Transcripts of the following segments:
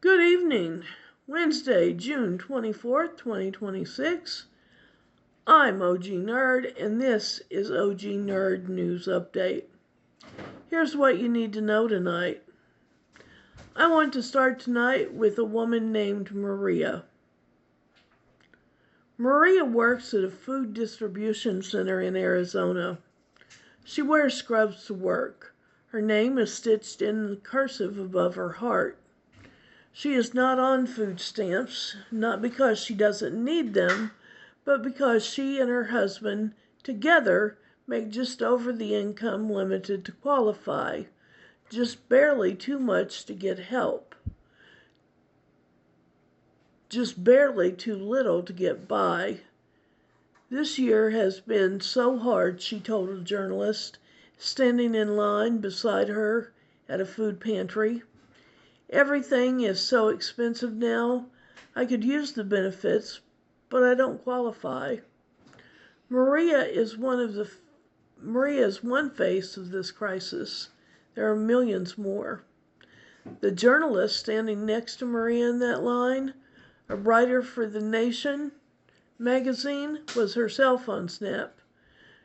Good evening. Wednesday, June 24th, 2026. I'm OG Nerd, and this is OG Nerd News Update. Here's what you need to know tonight. I want to start tonight with a woman named Maria. Maria works at a food distribution center in Arizona. She wears scrubs to work. Her name is stitched in cursive above her heart. She is not on food stamps, not because she doesn't need them, but because she and her husband together make just over the income limited to qualify, just barely too much to get help, just barely too little to get by. This year has been so hard, she told a journalist, standing in line beside her at a food pantry. Everything is so expensive now. I could use the benefits, but I don't qualify. Maria is one face of this crisis. There are millions more. The journalist standing next to Maria in that line, a writer for The Nation magazine, was herself on SNAP.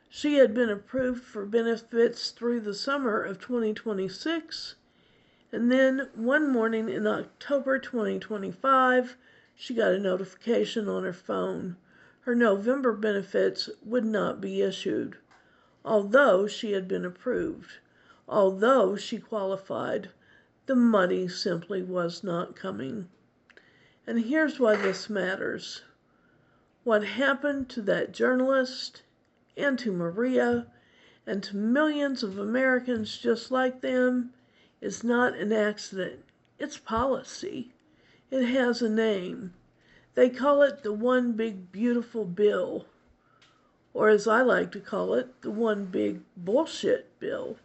She had been approved for benefits through the summer of 2026. And then one morning in October 2025, she got a notification on her phone. Her November benefits would not be issued. Although she had been approved, although she qualified, the money simply was not coming. And here's why this matters. What happened to that journalist and to Maria and to millions of Americans just like them is not an accident. It's policy. It has a name. They call it the One Big Beautiful Bill, or as I like to call it, the One Big Bullshit Bill.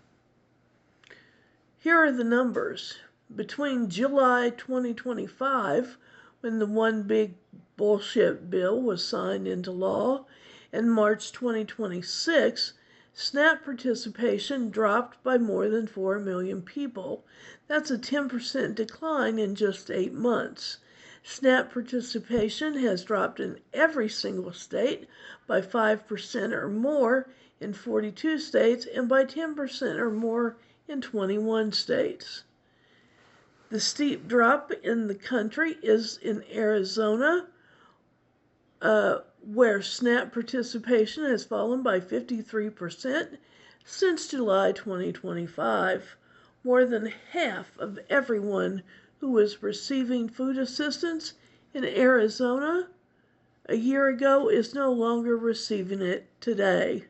Here are the numbers. Between July 2025, when the One Big Bullshit Bill was signed into law, and March 2026, SNAP participation dropped by more than 4 million people. That's a 10% decline in just 8 months. SNAP participation has dropped in every single state by 5% or more in 42 states and by 10% or more in 21 states. The steep drop in the country is in Arizona, where SNAP participation has fallen by 53% since July 2025. More than half of everyone who was receiving food assistance in Arizona a year ago is no longer receiving it today.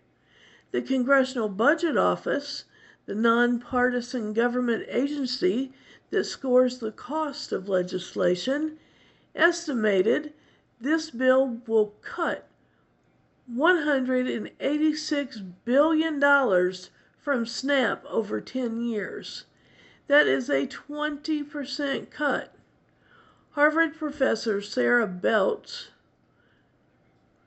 The Congressional Budget Office, the nonpartisan government agency that scores the cost of legislation, estimated this bill will cut $186 billion from SNAP over 10 years. That is a 20% cut. Harvard professor Sarah Beltz,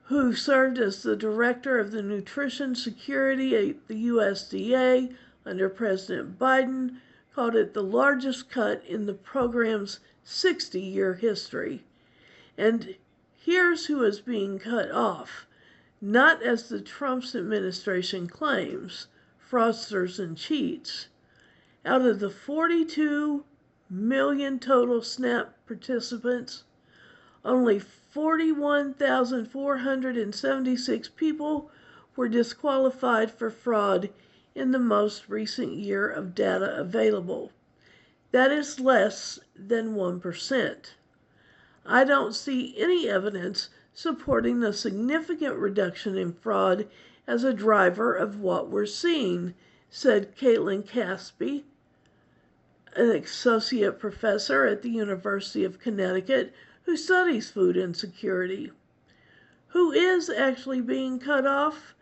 who served as the director of the Nutrition Security at the USDA under President Biden, called it the largest cut in the program's 60-year history. And here's who is being cut off, not as the Trump administration claims, fraudsters and cheats. Out of the 42 million total SNAP participants, only 41,476 people were disqualified for fraud in the most recent year of data available. That is less than 1%. I don't see any evidence supporting the significant reduction in fraud as a driver of what we're seeing, said Caitlin Caspi, an associate professor at the University of Connecticut who studies food insecurity. Who is actually being cut off?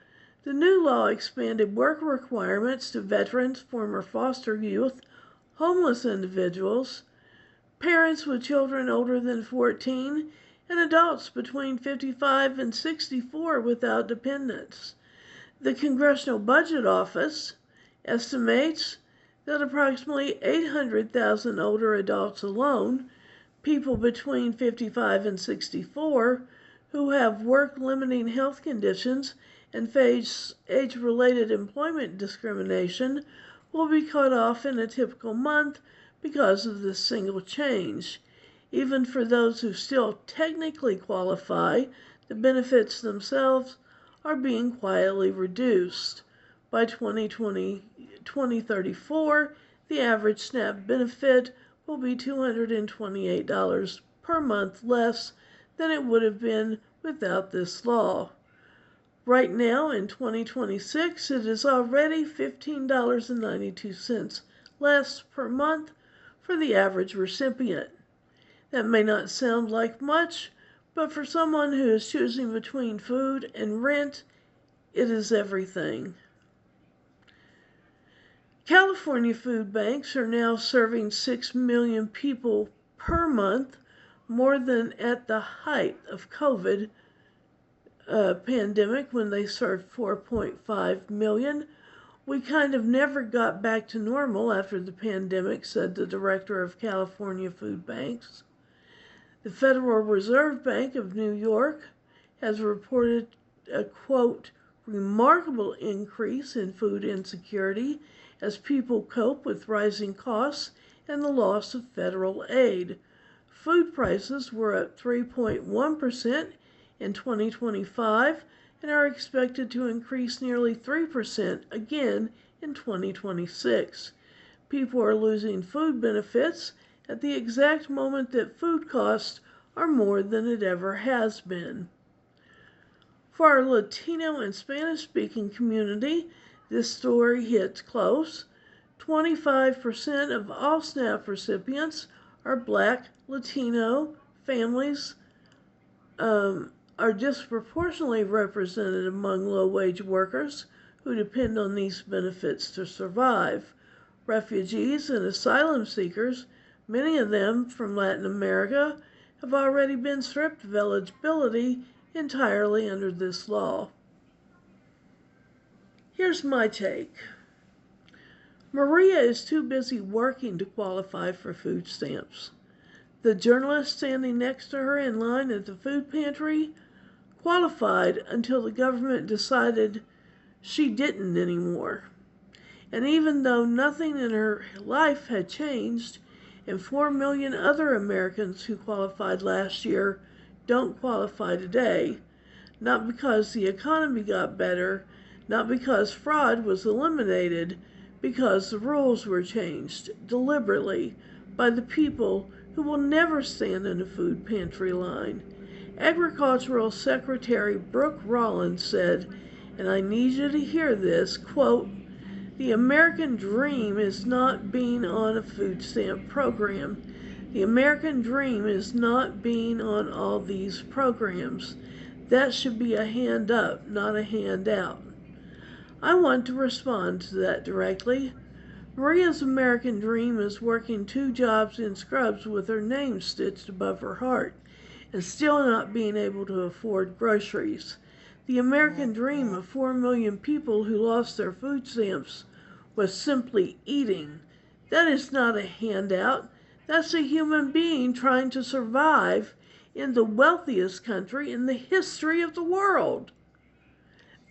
The new law expanded work requirements to veterans, former foster youth, homeless individuals, parents with children older than 14, and adults between 55 and 64 without dependents. The Congressional Budget Office estimates that approximately 800,000 older adults alone People between 55 and 64 who have work-limiting health conditions and face age-related employment discrimination will be cut off in a typical month because of this single change. Even for those who still technically qualify, the benefits themselves are being quietly reduced. By 2034, the average SNAP benefit will be $228 per month less than it would have been without this law. Right now, in 2026, it is already $15.92 less per month for the average recipient. That may not sound like much, but for someone who is choosing between food and rent, it is everything. California food banks are now serving 6 million people per month, more than at the height of COVID pandemic when they served 4.5 million. We kind of never got back to normal after the pandemic, said the director of California Food Banks. The Federal Reserve Bank of New York has reported a, quote, remarkable increase in food insecurity as people cope with rising costs and the loss of federal aid. Food prices were up 3.1% in 2025 and are expected to increase nearly 3% again in 2026. People are losing food benefits at the exact moment that food costs are more than it ever has been. For our Latino and Spanish-speaking community, this story hits close. 25% of all SNAP recipients are Black, Latino families, are disproportionately represented among low-wage workers who depend on these benefits to survive. Refugees and asylum seekers, many of them from Latin America, have already been stripped of eligibility entirely under this law. Here's my take. Maria is too busy working to qualify for food stamps. The journalist standing next to her in line at the food pantry qualified until the government decided she didn't anymore. And even though nothing in her life had changed, and 4 million other Americans who qualified last year don't qualify today, not because the economy got better, not because fraud was eliminated, because the rules were changed deliberately by the people who will never stand in a food pantry line. Agricultural Secretary Brooke Rollins said, and I need you to hear this, quote, "The American dream is not being on a food stamp program. The American dream is not being on all these programs. That should be a hand up, not a handout." I want to respond to that directly. Maria's American dream is working 2 jobs in scrubs with her name stitched above her heart and still not being able to afford groceries. The American dream of 4 million people who lost their food stamps was simply eating. That is not a handout. That's a human being trying to survive in the wealthiest country in the history of the world.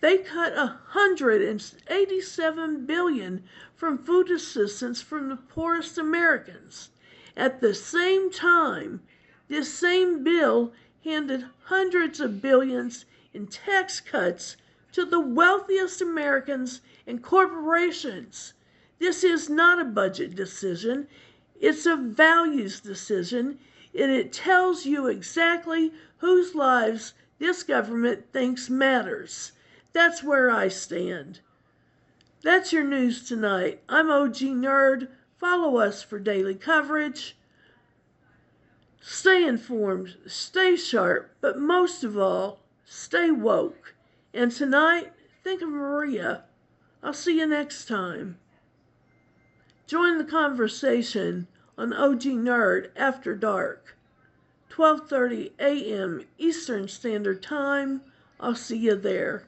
They cut $187 billion from food assistance from the poorest Americans. At the same time, this same bill handed hundreds of billions in tax cuts to the wealthiest Americans and corporations. This is not a budget decision. It's a values decision, and it tells you exactly whose lives this government thinks matters. That's where I stand. That's your news tonight. I'm OG Nerd. Follow us for daily coverage. Stay informed, stay sharp, but most of all, stay woke. And tonight, think of Maria. I'll see you next time. Join the conversation on OG Nerd After Dark, 12:30 a.m. Eastern Standard Time. I'll see you there.